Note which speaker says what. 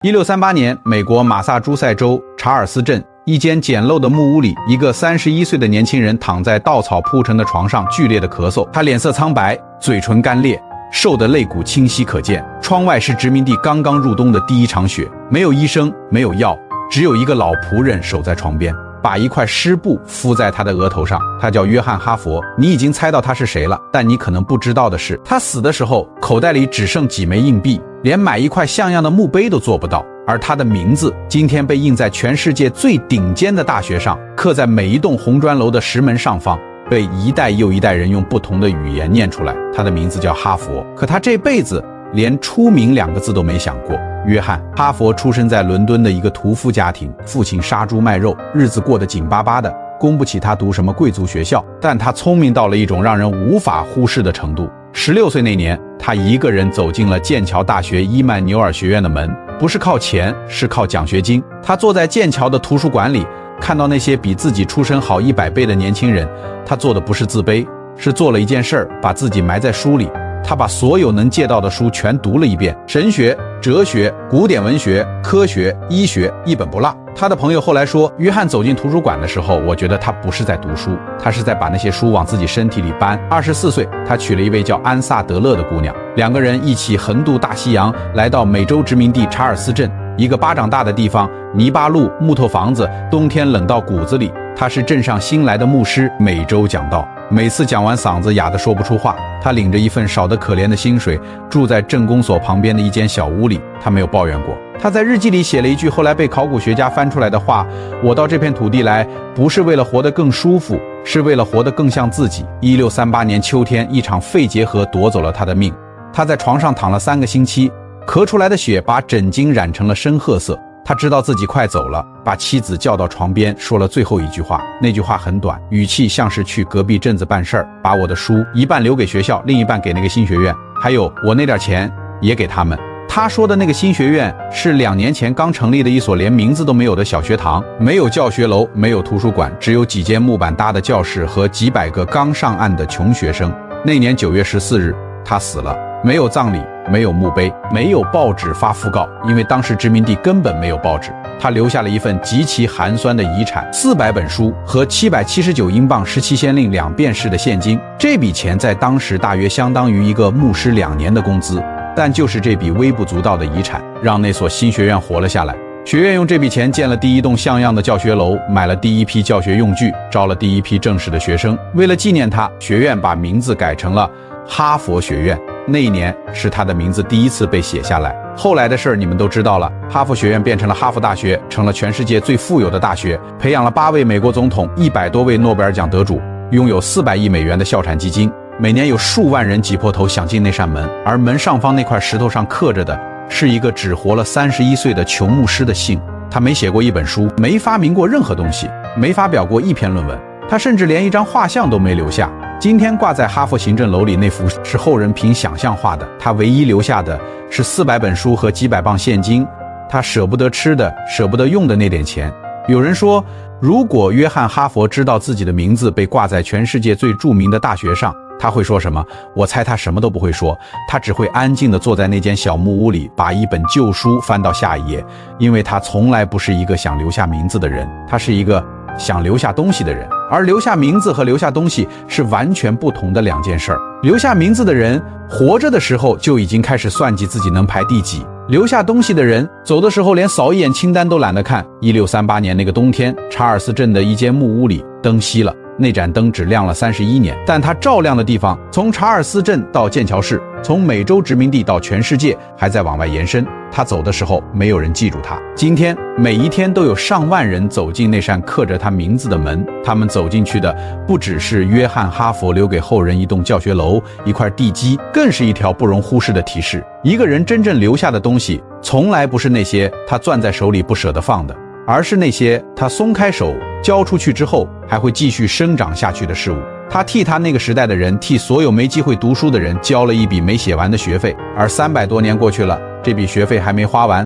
Speaker 1: 1638年，美国马萨诸塞州查尔斯镇一间简陋的木屋里，一个31岁的年轻人躺在稻草铺成的床上，剧烈的咳嗽。他脸色苍白，嘴唇干裂，瘦的肋骨清晰可见。窗外是殖民地刚刚入冬的第一场雪，没有医生，没有药，只有一个老仆人守在床边，把一块湿布敷在他的额头上。他叫约翰·哈佛。你已经猜到他是谁了，但你可能不知道的是，他死的时候口袋里只剩几枚硬币，连买一块像样的墓碑都做不到。而他的名字今天被印在全世界最顶尖的大学上，刻在每一栋红砖楼的石门上方，被一代又一代人用不同的语言念出来。他的名字叫哈佛，可他这辈子连出名2个字都没想过。约翰·哈佛出生在伦敦的一个屠夫家庭，父亲杀猪卖肉，日子过得紧巴巴的，供不起他读什么贵族学校，但他聪明到了一种让人无法忽视的程度。16岁那年，他一个人走进了剑桥大学伊曼纽尔学院的门，不是靠钱，是靠奖学金。他坐在剑桥的图书馆里，看到那些比自己出身好100倍的年轻人，他做的不是自卑，是做了一件事儿，把自己埋在书里。他把所有能借到的书全读了一遍，神学、哲学、古典文学、科学、医学，一本不落。他的朋友后来说，约翰走进图书馆的时候，我觉得他不是在读书，他是在把那些书往自己身体里搬。24岁，他娶了一位叫安萨德勒的姑娘，2个人一起横渡大西洋，来到美洲殖民地查尔斯镇，一个巴掌大的地方，泥巴路、木头房子，冬天冷到骨子里。他是镇上新来的牧师，每周讲道，每次讲完嗓子哑得说不出话。他领着一份少得可怜的薪水，住在镇公所旁边的一间小屋里，他没有抱怨过。他在日记里写了一句后来被考古学家翻出来的话：我到这片土地来，不是为了活得更舒服，是为了活得更像自己。1638年秋天，一场肺结核夺走了他的命。他在床上躺了3个星期，咳出来的血把枕巾染成了深褐色。他知道自己快走了，把妻子叫到床边，说了最后一句话。那句话很短，语气像是去隔壁镇子办事儿，把我的书一半留给学校，另一半给那个新学院，还有我那点钱也给他们。他说的那个新学院是2年前刚成立的一所连名字都没有的小学堂，没有教学楼，没有图书馆，只有几间木板搭的教室和几百个刚上岸的穷学生。那年9月14日，他死了。没有葬礼，没有墓碑，没有报纸发讣告，因为当时殖民地根本没有报纸。他留下了一份极其寒酸的遗产，400本书和779英镑17先令2便士的现金。这笔钱在当时大约相当于一个牧师2年的工资，但就是这笔微不足道的遗产，让那所新学院活了下来。学院用这笔钱建了第一栋像样的教学楼，买了第一批教学用具，招了第一批正式的学生。为了纪念他，学院把名字改成了哈佛学院。那一年是他的名字第一次被写下来。后来的事儿你们都知道了，哈佛学院变成了哈佛大学，成了全世界最富有的大学，培养了8位美国总统，100多位诺贝尔奖得主，拥有400亿美元的校产基金。每年有数万人挤破头想进那扇门，而门上方那块石头上刻着的是一个只活了31岁的穷牧师的姓。他没写过一本书，没发明过任何东西，没发表过一篇论文，他甚至连一张画像都没留下。今天挂在哈佛行政楼里那幅是后人凭想象画的，他唯一留下的是400本书和几百磅现金，他舍不得吃的，舍不得用的那点钱。有人说，如果约翰·哈佛知道自己的名字被挂在全世界最著名的大学上，他会说什么？我猜他什么都不会说，他只会安静地坐在那间小木屋里，把一本旧书翻到下一页，因为他从来不是一个想留下名字的人，他是一个想留下东西的人。而留下名字和留下东西是完全不同的2件事儿。留下名字的人活着的时候就已经开始算计自己能排第几，留下东西的人走的时候连扫一眼清单都懒得看。1638年那个冬天，查尔斯镇的一间木屋里灯熄了，那盏灯只亮了31年，但它照亮的地方从查尔斯镇到剑桥市，从美洲殖民地到全世界还在往外延伸。他走的时候没有人记住他，今天每一天都有上万人走进那扇刻着他名字的门。他们走进去的不只是约翰·哈佛留给后人一栋教学楼，一块地基，更是一条不容忽视的提示。一个人真正留下的东西从来不是那些他攥在手里不舍得放的，而是那些他松开手交出去之后还会继续生长下去的事物。他替他那个时代的人，替所有没机会读书的人交了一笔没写完的学费，而300多年过去了，这笔学费还没花完，